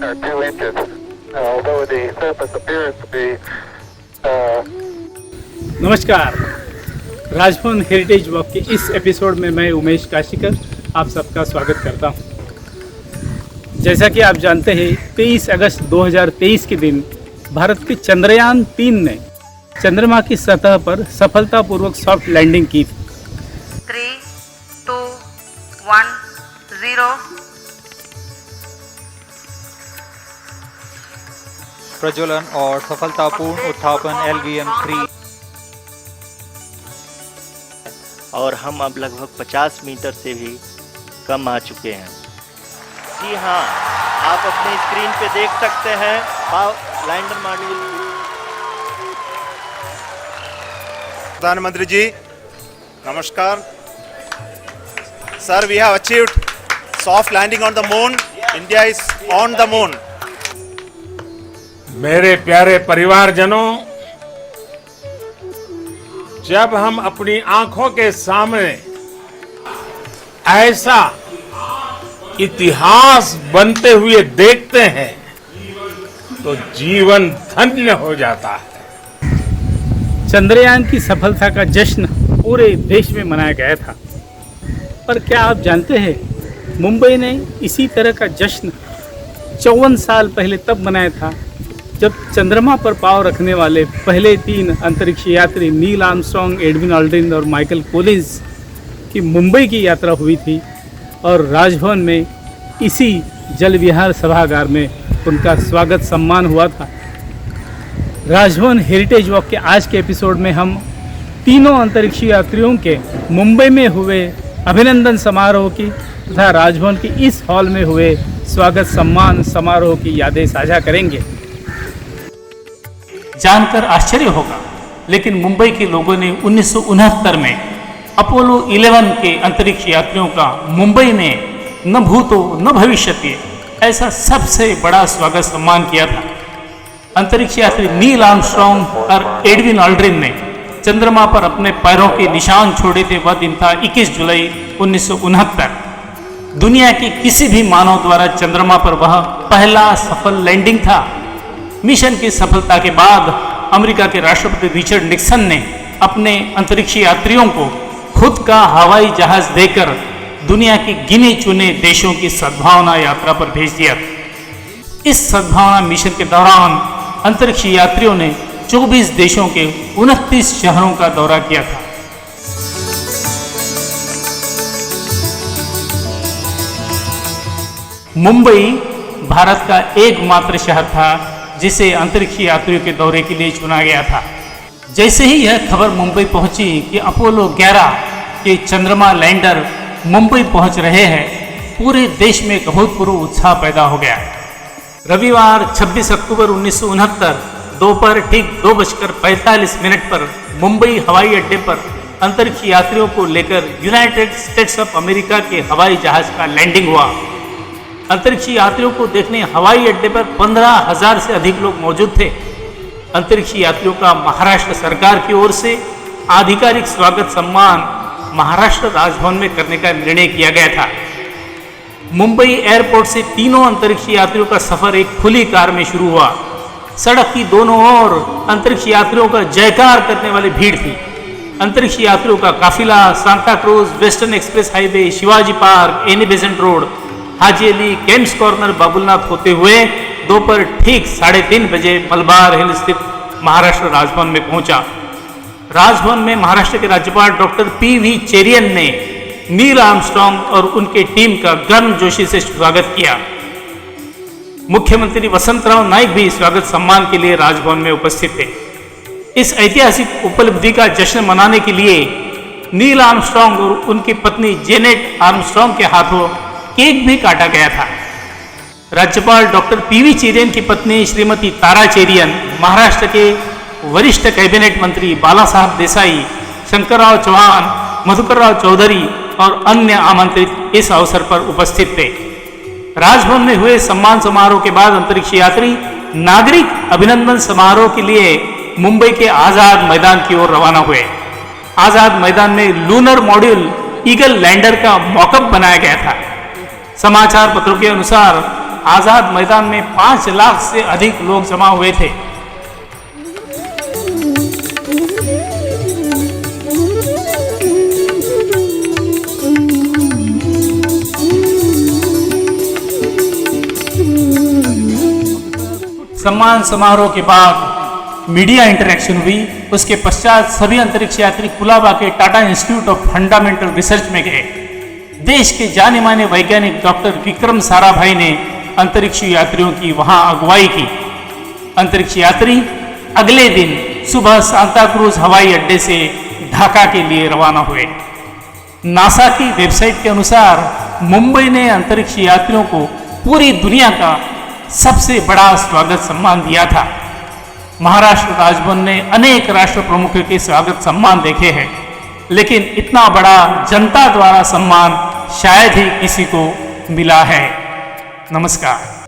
2 inches, although the surface appears to be नमस्कार, Raj Bhavan heritage walk के इस एपिसोड में मैं उमेश काशीकर आप सबका स्वागत करता हूं। जैसा कि आप जानते हैं 23 अगस्त 2023 के दिन भारत के चंद्रयान 3 ने चंद्रमा की सतह पर सफलतापूर्वक सॉफ्ट लैंडिंग की। 3, 2, 1, 0। प्रज्वलन और सफलतापूर्ण उत्थापन LVM-3 और हम अब लगभग 50 मीटर से भी कम आ चुके हैं। जी हाँ, आप अपने स्क्रीन पे देख सकते हैं लैंडर मॉड्यूल। प्रधानमंत्री जी नमस्कार sir, we have achieved soft landing on the moon. India is on the moon. मेरे प्यारे परिवारजनों, जब हम अपनी आंखों के सामने ऐसा इतिहास बनते हुए देखते हैं तो जीवन धन्य हो जाता है। चंद्रयान की सफलता का जश्न पूरे देश में मनाया गया था। पर क्या आप जानते हैं, मुंबई ने इसी तरह का जश्न 54 साल पहले तब मनाया था जब चंद्रमा पर पांव रखने वाले पहले 3 अंतरिक्ष यात्री नील आर्मस्ट्रांग, एडविन ऑल्ड्रिन और माइकल कोलिंस की मुंबई की यात्रा हुई थी और राजभवन में इसी जल विहार सभागार में उनका स्वागत सम्मान हुआ था। राजभवन हेरिटेज वॉक के आज के एपिसोड में हम तीनों अंतरिक्ष यात्रियों के मुंबई में हुए अभिनंदन समारोह की तथा राजभवन के इस हॉल में हुए स्वागत सम्मान समारोह की यादें साझा करेंगे। जानकर आश्चर्य होगा, लेकिन मुंबई के लोगों ने 1969 में अपोलो 11 के अंतरिक्ष यात्रियों का मुंबई में न भूतो न भविष्यति ऐसा सबसे बड़ा स्वागत सम्मान किया था। अंतरिक्ष यात्री नील आर्मस्ट्रांग और एडविन ऑल्ड्रिन ने चंद्रमा पर अपने पैरों के निशान छोड़े थे। वह दिन था 21 जुलाई 1969। दुनिया के किसी भी मानव द्वारा चंद्रमा पर वह पहला सफल लैंडिंग था। मिशन की सफलता के बाद अमेरिका के राष्ट्रपति रिचर्ड निक्सन ने अपने अंतरिक्ष यात्रियों को खुद का हवाई जहाज देकर दुनिया के गिने चुने देशों की सद्भावना यात्रा पर भेज दिया। इस सद्भावना मिशन के दौरान अंतरिक्ष यात्रियों ने 24 देशों के 29 शहरों का दौरा किया था। मुंबई भारत का एकमात्र शहर था जिसे अंतरिक्ष यात्रियों के दौरे के लिए चुना गया था। जैसे ही यह खबर मुंबई पहुंची कि अपोलो 11 के चंद्रमा लैंडर मुंबई पहुंच रहे हैं, पूरे देश में एक अभूतपूर्व उत्साह पैदा हो गया। रविवार 26 अक्टूबर 1969 दोपहर ठीक 2:45 पर मुंबई हवाई अड्डे पर अंतरिक्ष यात्रियों को लेकर यूनाइटेड स्टेट्स ऑफ अमेरिका के हवाई जहाज का लैंडिंग हुआ। अंतरिक्ष यात्रियों को देखने हवाई अड्डे पर 15,000 से अधिक लोग मौजूद थे। अंतरिक्ष यात्रियों का महाराष्ट्र सरकार की ओर से आधिकारिक स्वागत सम्मान महाराष्ट्र राजभवन में करने का निर्णय किया गया था। मुंबई एयरपोर्ट से तीनों अंतरिक्ष यात्रियों का सफर एक खुली कार में शुरू हुआ। सड़क की दोनों ओर अंतरिक्ष यात्रियों का जयकार करने वाली भीड़ थी। अंतरिक्ष यात्रियों का काफिला Santa Cruz, Western Express Highway, Shivaji Park, Annie Besant Road, Haji Ali, Kemps Corner, Babulnath होते हुए दोपहर ठीक 3:30 बजे मलबार हिल स्थित महाराष्ट्र राजभवन में पहुंचा। राजभवन में महाराष्ट्र के राज्यपाल डॉक्टर PV चेरियन ने नील आर्मस्ट्रांग और उनके टीम का गर्मजोशी से स्वागत किया। मुख्यमंत्री वसंतराव नाइक भी स्वागत सम्मान के लिए राजभवन में उपस्थित थे। इस ऐतिहासिक उपलब्धि का जश्न मनाने के लिए नील आर्मस्ट्रांग और उनकी पत्नी जेनेट आर्मस्ट्रांग के हाथों केक भी काटा गया था। राज्यपाल डॉक्टर PV चेरियन की पत्नी श्रीमती तारा चेरियन, महाराष्ट्र के वरिष्ठ कैबिनेट मंत्री बाला साहब देसाई, शंकरराव चौहान, मधुकरराव चौधरी और अन्य आमंत्रित इस अवसर पर उपस्थित थे। राजभवन में हुए सम्मान समारोह के बाद अंतरिक्ष यात्री नागरिक अभिनंदन समारोह के लिए मुंबई के आजाद मैदान की ओर रवाना हुए। आजाद मैदान में लूनर मॉड्यूल ईगल लैंडर का मॉकअप बनाया गया था। समाचार पत्रों के अनुसार आजाद मैदान में 5 लाख से अधिक लोग जमा हुए थे। सम्मान समारोह के बाद मीडिया इंटरेक्शन हुई। उसके पश्चात सभी अंतरिक्ष यात्री कुलाबा के Tata institute of fundamental research में गए। देश के जाने माने वैज्ञानिक डॉक्टर विक्रम साराभाई ने अंतरिक्ष यात्रियों की वहां अगुवाई की। अंतरिक्ष यात्री अगले दिन सुबह सांता क्रूज हवाई अड्डे से ढाका के लिए रवाना हुए। नासा की वेबसाइट के अनुसार मुंबई ने अंतरिक्ष यात्रियों को पूरी दुनिया का सबसे बड़ा स्वागत सम्मान दिया था। महाराष्ट्र राजभवन ने अनेक राष्ट्र प्रमुखों के स्वागत सम्मान देखे हैं, लेकिन इतना बड़ा जनता द्वारा सम्मान शायद ही किसी को मिला है। नमस्कार।